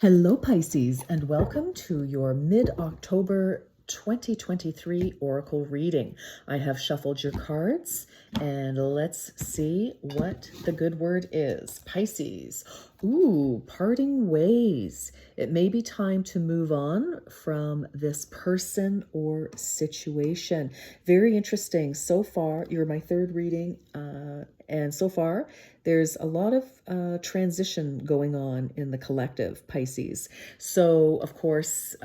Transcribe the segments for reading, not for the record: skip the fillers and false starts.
Hello, Pisces, and welcome to your mid-October 2023 Oracle reading. I have shuffled your cards, and let's see what the good word is. Pisces. Ooh, parting ways. It may be time to move on from this person or situation. Very interesting. So far, you're my third reading, and so far, there's a lot of transition going on in the collective, Pisces. So, of course,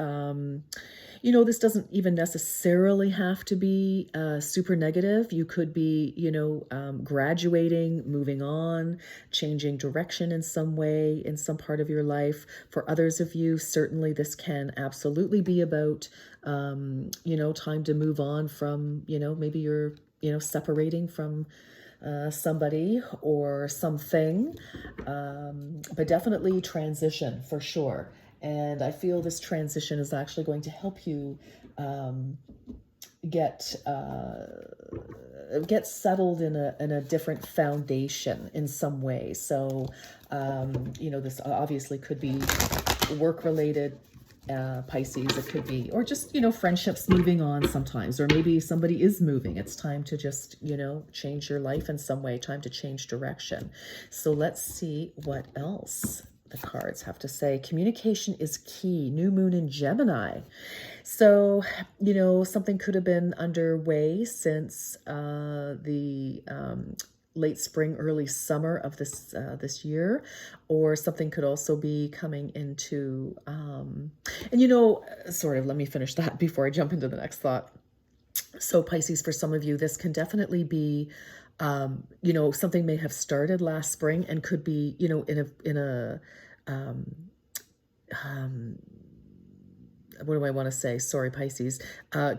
this doesn't even necessarily have to be super negative. You could be, graduating, moving on, changing direction in some way, in some part of your life. For others of you, certainly this can absolutely be about, time to move on from, maybe you're, separating from somebody or something, but definitely transition for sure. And I feel this transition is actually going to help you get settled in a different foundation in some way. So, this obviously could be work related. Pisces, it could be, or just, friendships moving on sometimes, or maybe somebody is moving. It's time to just, change your life in some way, time to change direction. So let's see what else the cards have to say. Communication is key. New moon in Gemini. So, something could have been underway since the late spring, early summer of this year, or something could also be coming into, let me finish that before I jump into the next thought. So Pisces, for some of you, this can definitely be, something may have started last spring and could be, what do I want to say? Sorry, Pisces,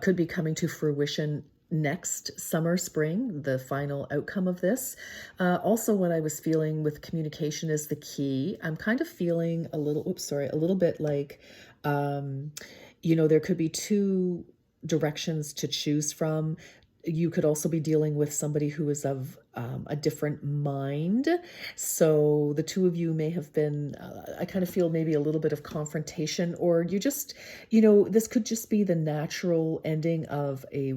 could be coming to fruition next summer, spring, the final outcome of this. Also, what I was feeling with communication is the key. I'm kind of feeling a little bit like, there could be two directions to choose from. You could also be dealing with somebody who is of a different mind. So the two of you may have been, I kind of feel maybe a little bit of confrontation, or you just, this could just be the natural ending of a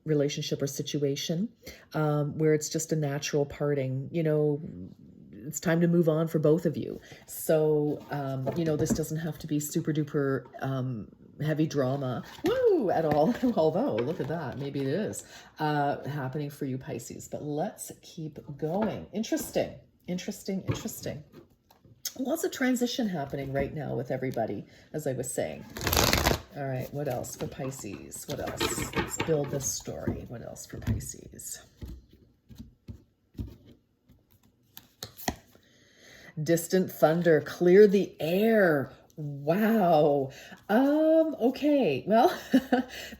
relationship or situation, where it's just a natural parting. It's time to move on for both of you. So, this doesn't have to be super duper heavy drama at all. Although, look at that, maybe it is happening for you, Pisces. But let's keep going. Interesting. Lots of transition happening right now with everybody, as I was saying. All right, what else for Pisces? What else? Let's build this story. What else for Pisces? Distant thunder, clear the air. Wow. Okay. Well,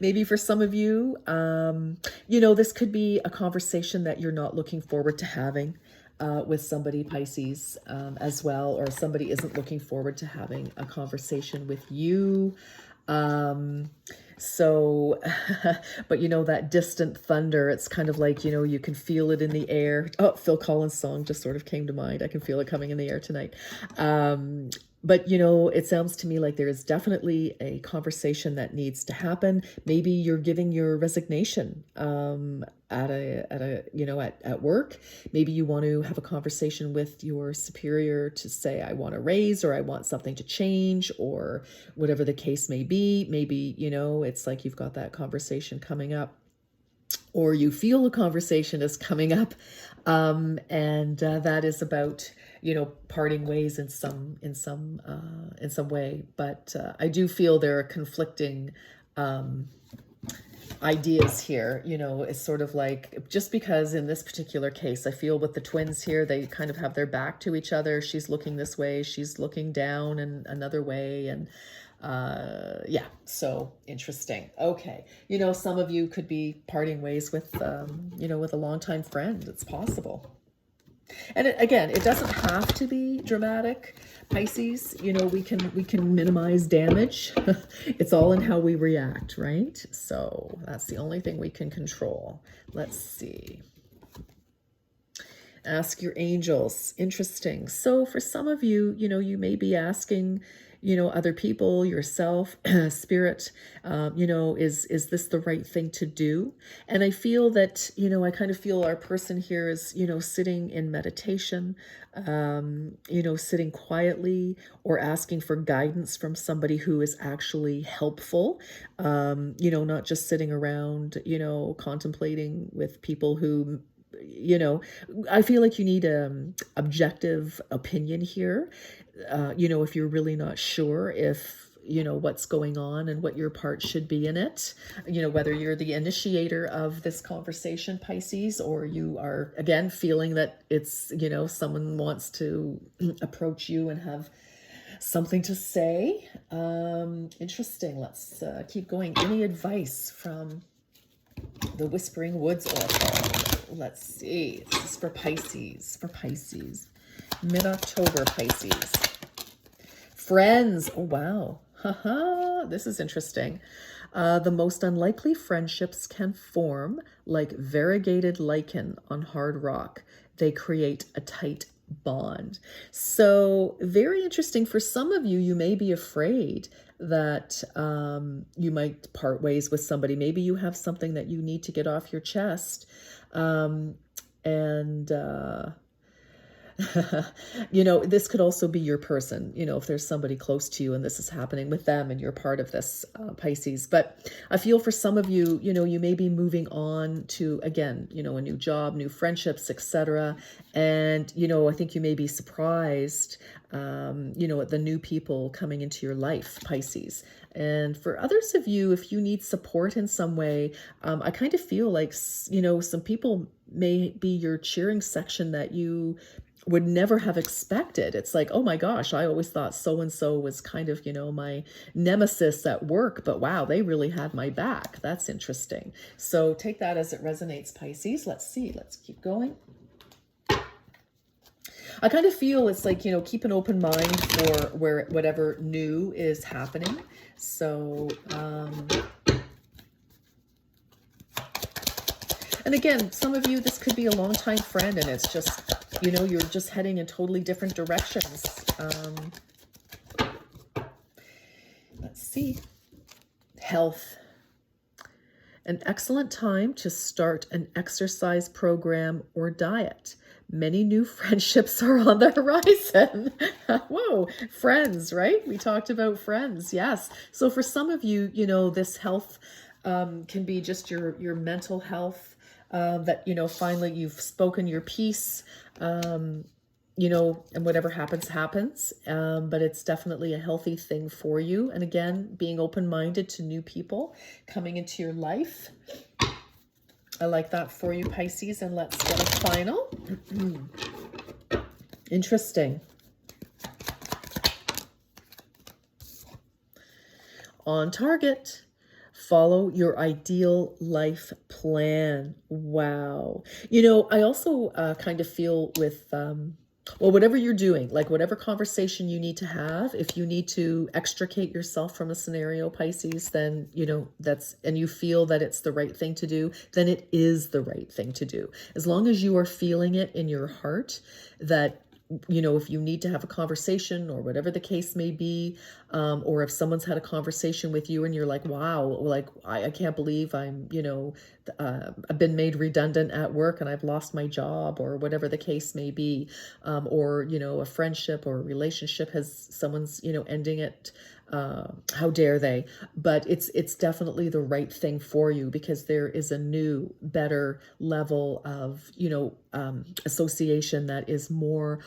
maybe for some of you, this could be a conversation that you're not looking forward to having with somebody, Pisces, as well, or somebody isn't looking forward to having a conversation with you. So, but that distant thunder, it's kind of like, you can feel it in the air. Oh, Phil Collins' song just sort of came to mind. I can feel it coming in the air tonight. But, it sounds to me like there is definitely a conversation that needs to happen. Maybe you're giving your resignation at work. Maybe you want to have a conversation with your superior to say, I want a raise, or I want something to change, or whatever the case may be. Maybe, it's like you've got that conversation coming up, or you feel a conversation is coming up, and that is about, parting ways in some way. But I do feel there are conflicting ideas here. It's sort of like, just because in this particular case, I feel with the twins here, they kind of have their back to each other. She's looking this way, she's looking down and another way, and so interesting. Okay, some of you could be parting ways with with a longtime friend. It's possible. And again, it doesn't have to be dramatic, Pisces. We can minimize damage. It's all in how we react, right? So that's the only thing we can control. Let's see. Ask your angels. Interesting. So for some of you, you may be asking, other people, yourself, spirit, is this the right thing to do? And I feel that, I kind of feel our person here is, sitting in meditation, sitting quietly or asking for guidance from somebody who is actually helpful, not just sitting around, contemplating with people who, I feel like you need an objective opinion here. If you're really not sure if, what's going on and what your part should be in it, whether you're the initiator of this conversation, Pisces, or you are, again, feeling that it's, someone wants to approach you and have something to say. Interesting. Let's keep going. Any advice from the Whispering Woods Oracle? Let's see. This is for Pisces. Mid-October, Pisces. Friends. Oh, wow. Haha. This is interesting. The most unlikely friendships can form like variegated lichen on hard rock. They create a tight bond. So very interesting. For some of you, you may be afraid that you might part ways with somebody. Maybe you have something that you need to get off your chest. This could also be your person, if there's somebody close to you and this is happening with them and you're part of this, Pisces. But I feel for some of you, you may be moving on to, again, a new job, new friendships, etc. And, I think you may be surprised, at the new people coming into your life, Pisces. And for others of you, if you need support in some way, I kind of feel like, some people may be your cheering section that you would never have expected. It's like, oh my gosh, I always thought so-and-so was kind of, my nemesis at work, but wow, they really had my back. That's interesting. So take that as it resonates, Pisces. Let's see, let's keep going. I kind of feel it's like, keep an open mind for whatever new is happening. So, and again, some of you, this could be a longtime friend and it's just, you're just heading in totally different directions. Let's see. Health. An excellent time to start an exercise program or diet. Many new friendships are on the horizon. Whoa, friends, right? We talked about friends. Yes. So for some of you, this health can be just your mental health, that, finally you've spoken your piece, and whatever happens, happens. But it's definitely a healthy thing for you. And again, being open-minded to new people coming into your life. I like that for you, Pisces. And let's get a final. Interesting. On target. Follow your ideal life plan. Wow. I also kind of feel with, whatever you're doing, like whatever conversation you need to have, if you need to extricate yourself from a scenario, Pisces, then, and you feel that it's the right thing to do, then it is the right thing to do. As long as you are feeling it in your heart that, if you need to have a conversation or whatever the case may be, or if someone's had a conversation with you and you're like, wow, like, I can't believe I'm, I've been made redundant at work and I've lost my job or whatever the case may be, or, a friendship or a relationship someone's, ending it. How dare they? But it's definitely the right thing for you because there is a new, better level of, association that is more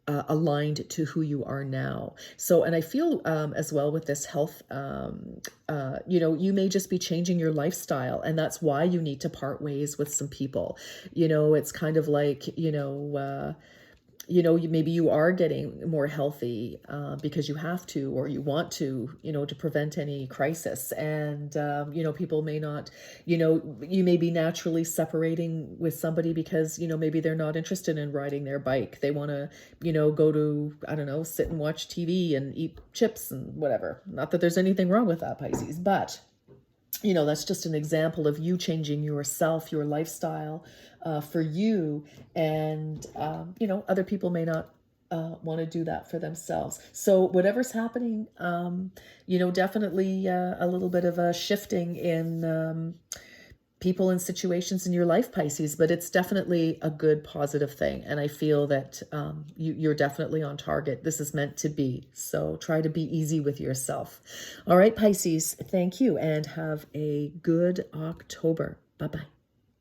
aligned to who you are now. So, and I feel as well with this health, you may just be changing your lifestyle and that's why you need to part ways with some people. It's kind of like, maybe you are getting more healthy because you have to, or you want to, to prevent any crisis. And, people may not, you may be naturally separating with somebody because, maybe they're not interested in riding their bike. They want to, go to, I don't know, sit and watch TV and eat chips and whatever. Not that there's anything wrong with that, Pisces, but you know, that's just an example of you changing yourself, your lifestyle for you. And, you know, other people may not want to do that for themselves. So whatever's happening, you know, definitely a little bit of a shifting in people and situations in your life, Pisces, but it's definitely a good, positive thing. And I feel that you're definitely on target. This is meant to be. So try to be easy with yourself. All right, Pisces, thank you and have a good October. Bye-bye.